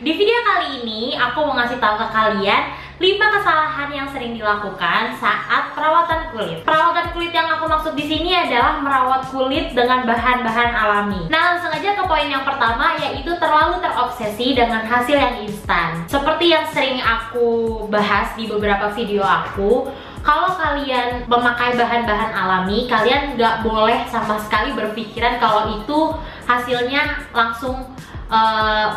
Di video kali ini aku mau ngasih tahu ke kalian 5 kesalahan yang sering dilakukan saat perawatan kulit. Perawatan kulit yang aku maksud di sini adalah merawat kulit dengan bahan-bahan alami. Nah, langsung aja ke poin yang pertama, yaitu terlalu terobsesi dengan hasil yang instan. Seperti yang sering aku bahas di beberapa video aku, kalau kalian memakai bahan-bahan alami, kalian nggak boleh sama sekali berpikiran kalau itu hasilnya langsung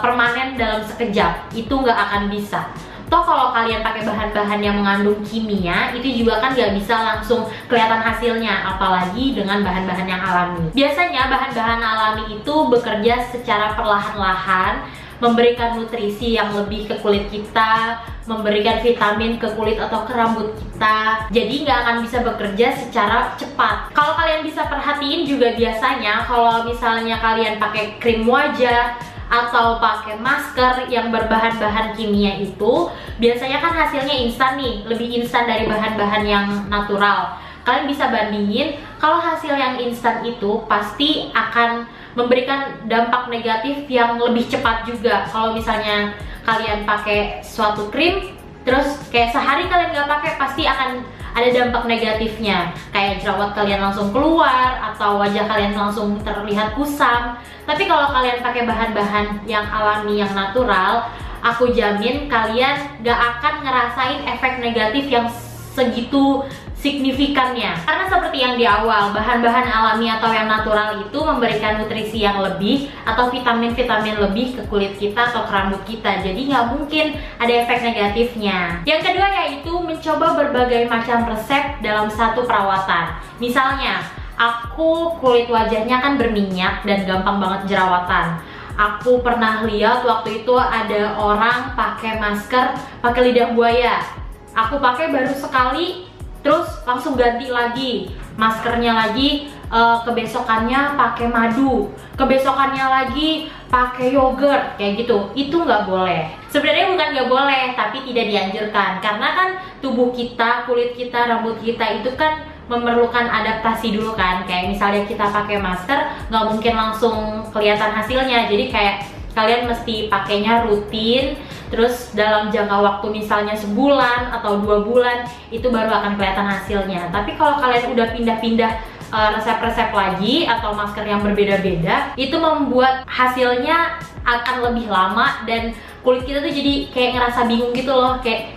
permanen dalam sekejap. Itu nggak akan bisa. Toh kalau kalian pakai bahan-bahan yang mengandung kimia, itu juga kan nggak bisa langsung kelihatan hasilnya, apalagi dengan bahan-bahan yang alami. Biasanya bahan-bahan alami itu bekerja secara perlahan-lahan, memberikan nutrisi yang lebih ke kulit kita, memberikan vitamin ke kulit atau ke rambut kita. Jadi nggak akan bisa bekerja secara cepat. Kalau kalian bisa perhatiin juga biasanya kalau misalnya kalian pakai krim wajah atau pakai masker yang berbahan-bahan kimia itu, biasanya kan hasilnya instan nih, lebih instan dari bahan-bahan yang natural. Kalian bisa bandingin, kalau hasil yang instan itu pasti akan memberikan dampak negatif yang lebih cepat juga. Kalau misalnya kalian pakai suatu krim, terus kayak sehari kalian nggak pakai, pasti akan ada dampak negatifnya. Kayak jerawat kalian langsung keluar, atau wajah kalian langsung terlihat kusam. Tapi kalau kalian pakai bahan-bahan yang alami, yang natural, aku jamin kalian nggak akan ngerasain efek negatif yang segitu signifikannya. Karena seperti yang di awal, bahan-bahan alami atau yang natural itu memberikan nutrisi yang lebih atau vitamin-vitamin lebih ke kulit kita atau ke rambut kita. Jadi nggak mungkin ada efek negatifnya. Yang kedua yaitu mencoba berbagai macam resep dalam satu perawatan. Misalnya, aku kulit wajahnya kan berminyak dan gampang banget jerawatan. Aku pernah lihat waktu itu ada orang pakai masker pakai lidah buaya. Aku pakai baru sekali, terus langsung ganti lagi maskernya lagi, kebesokannya pakai madu, kebesokannya lagi pakai yogurt, kayak gitu. Itu nggak boleh. Sebenarnya bukan nggak boleh, tapi tidak dianjurkan, karena kan tubuh kita, kulit kita, rambut kita itu kan memerlukan adaptasi dulu kan. Kayak misalnya kita pakai masker, nggak mungkin langsung kelihatan hasilnya. Jadi kayak kalian mesti pakainya rutin, terus dalam jangka waktu misalnya sebulan atau 2 bulan, itu baru akan kelihatan hasilnya. Tapi kalau kalian udah pindah-pindah resep-resep lagi atau masker yang berbeda-beda, itu membuat hasilnya akan lebih lama dan kulit kita tuh jadi kayak ngerasa bingung gitu loh. Kayak,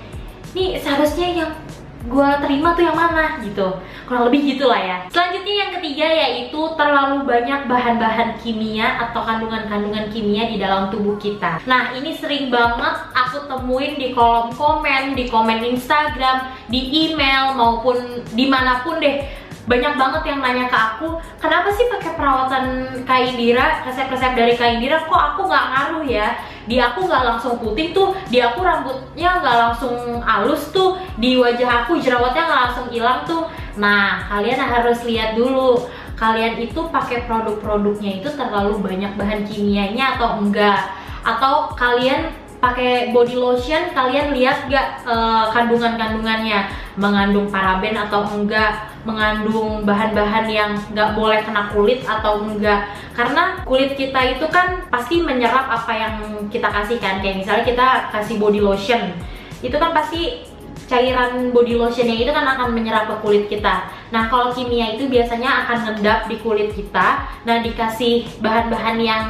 nih seharusnya yang gue terima tuh yang mana gitu, kurang lebih gitulah ya. Selanjutnya yang ketiga yaitu terlalu banyak bahan-bahan kimia atau kandungan-kandungan kimia di dalam tubuh kita. Nah, ini sering banget aku temuin di kolom komen, di komen Instagram, di email maupun dimanapun deh. Banyak banget yang nanya ke aku, kenapa sih pakai perawatan Kak Indira, resep-resep dari Kak Indira kok aku nggak ngaruh ya? Di aku nggak langsung putih tuh, di aku rambutnya nggak langsung halus tuh, di wajah aku jerawatnya nggak langsung hilang tuh. Nah, kalian harus lihat dulu, kalian itu pakai produk-produknya itu terlalu banyak bahan kimianya atau enggak? Atau kalian pakai body lotion, kalian lihat gak kandungan-kandungannya, mengandung paraben atau enggak, mengandung bahan-bahan yang nggak boleh kena kulit atau enggak. Karena kulit kita itu kan pasti menyerap apa yang kita kasihkan. Kayak misalnya kita kasih body lotion, itu kan pasti cairan body lotionnya itu kan akan menyerap ke kulit kita. Nah, kalau kimia itu biasanya akan ngendap di kulit kita. Nah, dikasih bahan-bahan yang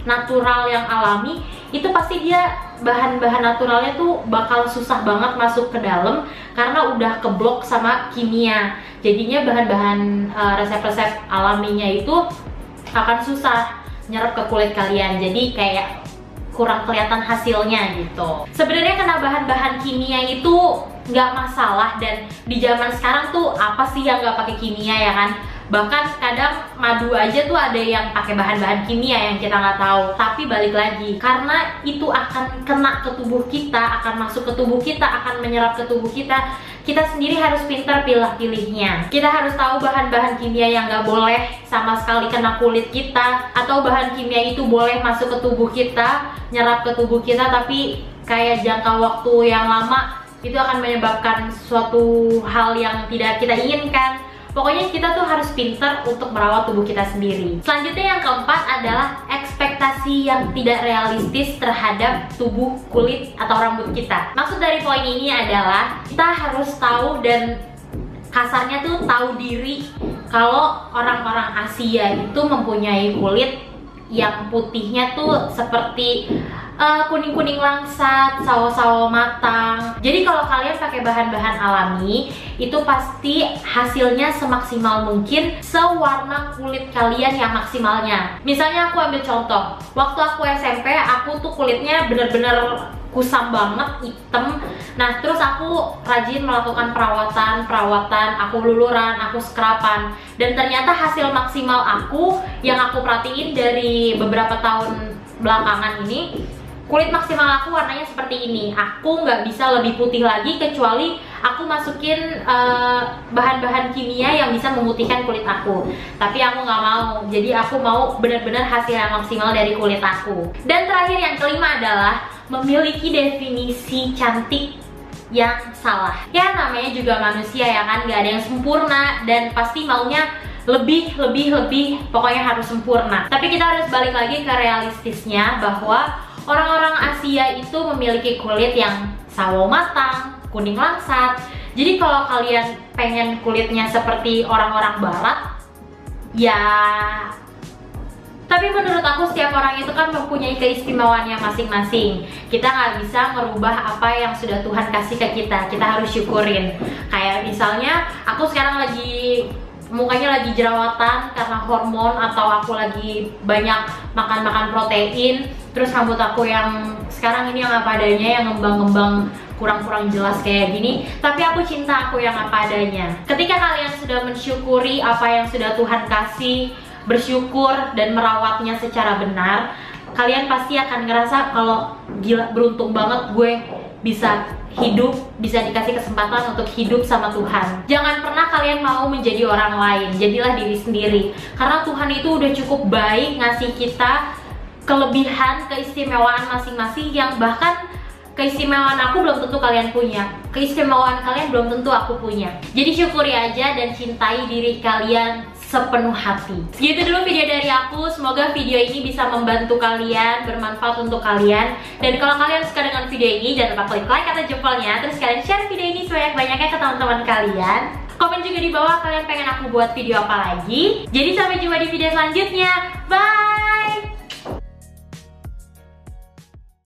natural, yang alami, itu pasti dia bahan-bahan naturalnya tuh bakal susah banget masuk ke dalam karena udah keblok sama kimia. Jadinya bahan-bahan resep-resep alaminya itu akan susah nyerap ke kulit kalian. Jadi kayak kurang kelihatan hasilnya gitu. Sebenarnya kena bahan-bahan kimia itu nggak masalah, dan di zaman sekarang tuh apa sih yang nggak pakai kimia ya kan? Bahkan kadang madu aja tuh ada yang pakai bahan-bahan kimia yang kita nggak tahu. Tapi balik lagi, karena itu akan kena ke tubuh kita, akan masuk ke tubuh kita, akan menyerap ke tubuh kita, kita sendiri harus pintar pilih-pilihnya. Kita harus tahu bahan-bahan kimia yang nggak boleh sama sekali kena kulit kita, atau bahan kimia itu boleh masuk ke tubuh kita, nyerap ke tubuh kita, tapi kayak jangka waktu yang lama itu akan menyebabkan suatu hal yang tidak kita inginkan. Pokoknya kita tuh harus pintar untuk merawat tubuh kita sendiri. Selanjutnya yang keempat adalah ekspektasi yang tidak realistis terhadap tubuh, kulit, atau rambut kita. Maksud dari poin ini adalah kita harus tahu dan kasarnya tuh tahu diri kalau orang-orang Asia itu mempunyai kulit yang putihnya tuh seperti kuning-kuning langsat, sawo-sawo matang. Jadi kalau kalian pakai bahan-bahan alami, itu pasti hasilnya semaksimal mungkin sewarna kulit kalian yang maksimalnya. Misalnya aku ambil contoh, waktu aku SMP, aku tuh kulitnya bener-bener kusam banget, hitam. Nah, terus aku rajin melakukan perawatan, aku luluran, aku skrapan. Dan ternyata hasil maksimal aku yang aku perhatiin dari beberapa tahun belakangan ini, kulit maksimal aku warnanya seperti ini. Aku nggak bisa lebih putih lagi kecuali aku masukin bahan-bahan kimia yang bisa memutihkan kulit aku. Tapi aku nggak mau, jadi aku mau benar-benar hasil yang maksimal dari kulit aku. Dan terakhir yang kelima adalah memiliki definisi cantik yang salah. Ya namanya juga manusia ya kan, nggak ada yang sempurna dan pasti maunya lebih, pokoknya harus sempurna. Tapi kita harus balik lagi ke realistisnya bahwa orang-orang Asia itu memiliki kulit yang sawo matang, kuning langsat. Jadi kalau kalian pengen kulitnya seperti orang-orang barat, ya. Tapi menurut aku setiap orang itu kan mempunyai keistimewaannya masing-masing. Kita nggak bisa merubah apa yang sudah Tuhan kasih ke kita. Kita harus syukurin. Kayak misalnya aku sekarang mukanya lagi jerawatan karena hormon, atau aku lagi banyak makan protein, terus rambut aku yang sekarang ini yang apa adanya, yang ngembang-ngembang kurang jelas kayak gini, tapi aku cinta aku yang apa adanya. Ketika kalian sudah mensyukuri apa yang sudah Tuhan kasih, bersyukur dan merawatnya secara benar, kalian pasti akan ngerasa kalau gila, beruntung banget gue bisa hidup, bisa dikasih kesempatan untuk hidup sama Tuhan. Jangan pernah kalian mau menjadi orang lain, jadilah diri sendiri. Karena Tuhan itu udah cukup baik ngasih kita kelebihan, keistimewaan masing-masing yang bahkan keistimewaan aku belum tentu kalian punya. Keistimewaan kalian belum tentu aku punya. Jadi syukuri aja dan cintai diri kalian sepenuh hati. Segitu dulu video dari aku. Semoga video ini bisa membantu kalian, bermanfaat untuk kalian. Dan kalau kalian suka dengan video ini, jangan lupa klik like atau jempolnya. Terus kalian share video ini sebanyak-banyaknya ke teman-teman kalian. Komen juga di bawah kalian pengen aku buat video apa lagi. Jadi sampai jumpa di video selanjutnya. Bye!